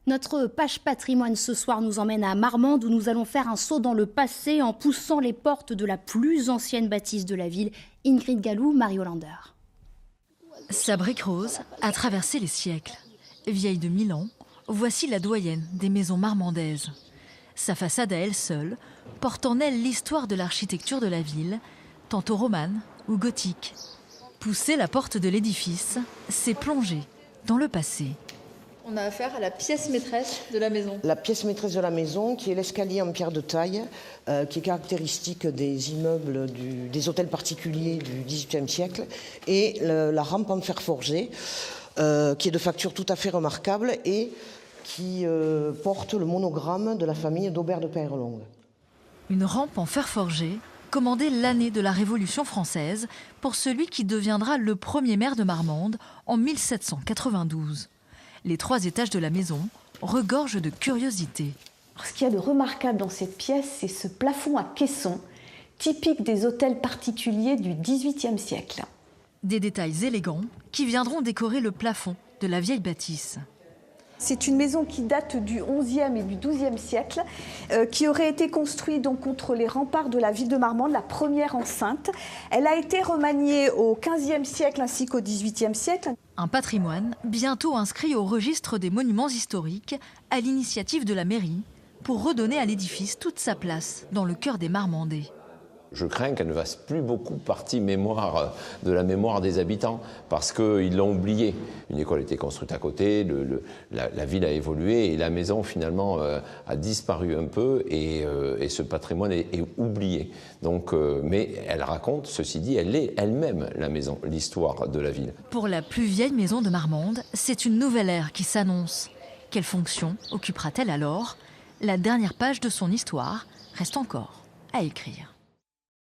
Notre page patrimoine ce soir nous emmène à Marmande où nous allons faire un saut dans le passé en poussant les portes de la plus ancienne bâtisse de la ville, Ingrid Gallou, Marie Hollander. Sa brique rose a traversé les siècles. Vieille de 1000 ans, voici la doyenne des maisons marmandaises. Sa façade à elle seule porte en elle l'histoire de l'architecture de la ville, tantôt romane ou gothique. Pousser la porte de l'édifice, c'est plonger dans le passé. On a affaire à la pièce maîtresse de la maison. La pièce maîtresse de la maison, qui est l'escalier en pierre de taille, qui est caractéristique des immeubles, des hôtels particuliers du XVIIIe siècle, et la rampe en fer forgé, qui est de facture tout à fait remarquable et qui porte le monogramme de la famille d'Aubert de Peyrelongue. Une rampe en fer forgé, commandée l'année de la Révolution française pour celui qui deviendra le premier maire de Marmande en 1792. Les 3 étages de la maison regorgent de curiosités. Ce qu'il y a de remarquable dans cette pièce, c'est ce plafond à caisson, typique des hôtels particuliers du XVIIIe siècle. Des détails élégants qui viendront décorer le plafond de la vieille bâtisse. C'est une maison qui date du XIe et du XIIe siècle, qui aurait été construite donc contre les remparts de la ville de Marmande, la première enceinte. Elle a été remaniée au XVe siècle ainsi qu'au XVIIIe siècle. Un patrimoine bientôt inscrit au registre des monuments historiques à l'initiative de la mairie pour redonner à l'édifice toute sa place dans le cœur des Marmandais. Je crains qu'elle ne fasse plus beaucoup partie de la mémoire des habitants parce qu'ils l'ont oublié. Une école a été construite à côté, la ville a évolué et la maison finalement a disparu un peu et ce patrimoine est oublié. Donc, mais elle raconte, ceci dit, elle est elle-même la maison, l'histoire de la ville. Pour la plus vieille maison de Marmande, c'est une nouvelle ère qui s'annonce. Quelle fonction occupera-t-elle alors? La dernière page de son histoire reste encore à écrire.